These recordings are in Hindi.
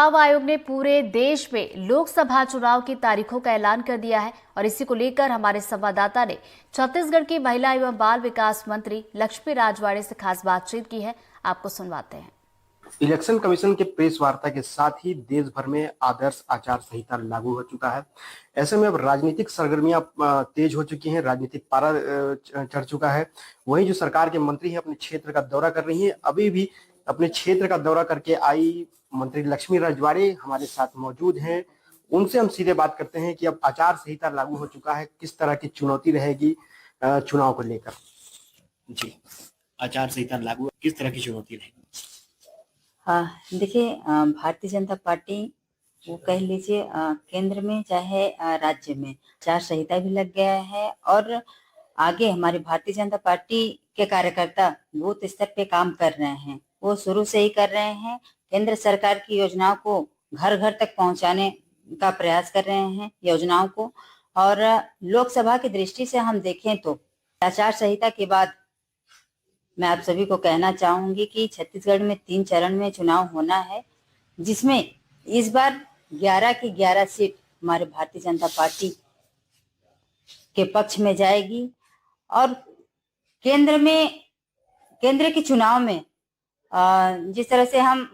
चुनाव आयोग ने पूरे देश में लोकसभा चुनाव की तारीखों का ऐलान कर दिया है और इसी को लेकर हमारे संवाददाता ने छत्तीसगढ़ की महिला एवं बाल विकास मंत्री लक्ष्मी राजवाड़े से खास बातचीत की है। आपको सुनवाते हैं। इलेक्शन कमीशन के प्रेस वार्ता के साथ ही देश भर में आदर्श आचार संहिता लागू हो चुका है। ऐसे में अब राजनीतिक सरगर्मियां तेज हो चुकी हैं, राजनीतिक पारा चढ़ चुका है। वहीं जो सरकार के मंत्री हैं अपने क्षेत्र का दौरा कर रही हैं। अभी भी अपने क्षेत्र का दौरा करके आई मंत्री लक्ष्मी राजवाड़े हमारे साथ मौजूद हैं। उनसे हम सीधे बात करते हैं कि अब आचार संहिता लागू हो चुका है, किस तरह की चुनौती रहेगी चुनाव को लेकर। जी, आचार संहिता लागू, किस तरह की चुनौती रहेगी? देखिए, भारतीय जनता पार्टी वो कह लीजिए केंद्र में चाहे राज्य में आचार संहिता भी लग गया है और आगे हमारी भारतीय जनता पार्टी के कार्यकर्ता बूथ स्तर पे काम कर रहे हैं। वो शुरू से ही कर रहे हैं। केंद्र सरकार की योजनाओं को घर घर तक पहुंचाने का प्रयास कर रहे हैं योजनाओं को। और लोकसभा की दृष्टि से हम देखें तो आचार संहिता के बाद मैं आप सभी को कहना चाहूंगी कि छत्तीसगढ़ में 3 चरण में चुनाव होना है, जिसमें इस बार 11 की 11 सीट हमारे भारतीय जनता पार्टी के पक्ष में जाएगी। और केंद्र के चुनाव में जिस तरह से हम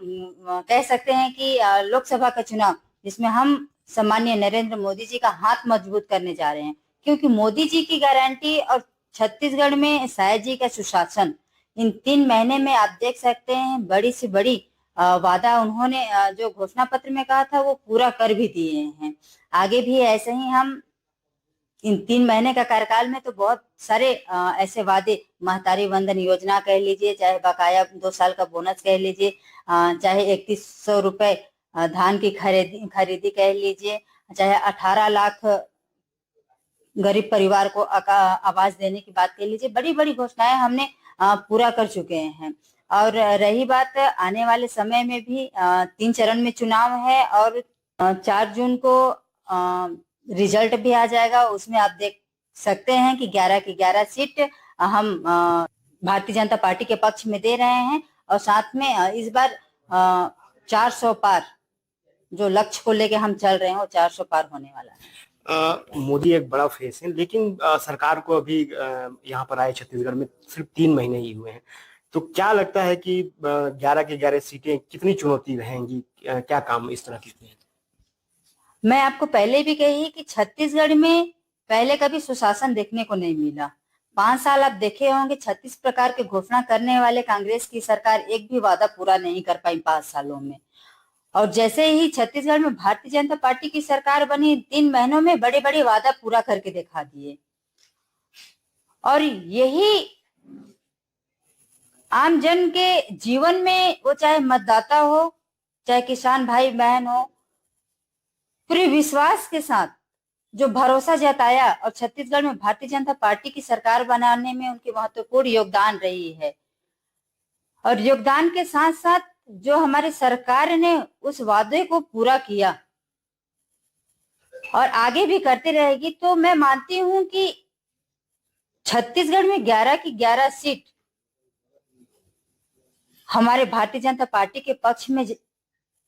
कह सकते हैं कि लोकसभा का चुनाव, जिसमें हम सम्मानीय नरेंद्र मोदी जी का हाथ मजबूत करने जा रहे हैं, क्योंकि मोदी जी की गारंटी और छत्तीसगढ़ में शाह जी का सुशासन, इन 3 महीने में आप देख सकते हैं बड़ी से बड़ी वादा उन्होंने जो घोषणा पत्र में कहा था वो पूरा कर भी दिए हैं। आगे भी ऐसे ही हम इन 3 महीने का कार्यकाल में तो बहुत सारे ऐसे वादे, महतारी वंदन योजना कह लीजिए, चाहे बकाया 2 साल का बोनस कह लीजिए, चाहे 3100 रुपए धान की खरीदी कह लीजिए, चाहे 18 लाख गरीब परिवार को आवास देने की बात कह लीजिए, बड़ी बड़ी घोषणाएं हमने पूरा कर चुके हैं। और रही बात आने वाले समय में भी 3 चरण में चुनाव है और 4 जून को रिजल्ट भी आ जाएगा। उसमें आप देख सकते हैं कि 11 की 11 सीट हम भारतीय जनता पार्टी के पक्ष में दे रहे हैं और साथ में इस बार 400 पार जो लक्ष्य को लेके हम चल रहे हैं वो 400 पार होने वाला है। मोदी एक बड़ा फेस है, लेकिन सरकार को अभी यहाँ पर आए छत्तीसगढ़ में सिर्फ 3 महीने ही हुए हैं। तो क्या लगता है कि 11 की 11 सीटें कितनी चुनौती रहेंगी? क्या काम इस तरह की हैं? मैं आपको पहले भी कही कि छत्तीसगढ़ में पहले कभी सुशासन देखने को नहीं मिला। 5 साल आप देखे होंगे 36 प्रकार के घोषणा करने वाले कांग्रेस की सरकार एक भी वादा पूरा नहीं कर पाई 5 सालों में। और जैसे ही छत्तीसगढ़ में भारतीय जनता पार्टी की सरकार बनी, 3 महीनों में बड़े बड़े वादा पूरा करके दिखा दिए। और यही आम जन के जीवन में, वो चाहे मतदाता हो चाहे किसान भाई बहन हो, पूरे विश्वास के साथ जो भरोसा जताया और छत्तीसगढ़ में भारतीय जनता पार्टी की सरकार बनाने में उनकी महत्वपूर्ण योगदान रही है। और योगदान के साथ साथ जो हमारी सरकार ने उस वादे को पूरा किया और आगे भी करती रहेगी, तो मैं मानती हूं कि छत्तीसगढ़ में 11 की 11 सीट हमारे भारतीय जनता पार्टी के पक्ष में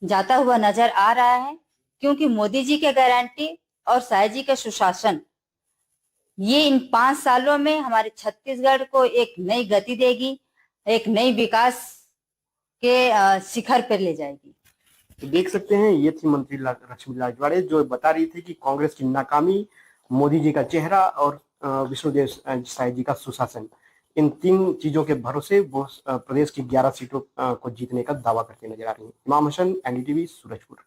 जाता हुआ नजर आ रहा है, क्योंकि मोदी जी के गारंटी और शाह जी का सुशासन, ये इन 5 सालों में हमारे छत्तीसगढ़ को एक नई गति देगी, एक नई विकास के शिखर पर ले जाएगी। तो देख सकते हैं, ये थी मंत्री लक्ष्मी राजवाड़े जो बता रही थी कि कांग्रेस की नाकामी, मोदी जी का चेहरा और विष्णुदेव साय जी का सुशासन, इन 3 चीजों के भरोसे वो प्रदेश की 11 सीटों को जीतने का दावा करते नजर आ रही है। इमाम हसन, एनडीटीवी, सूरजपुर।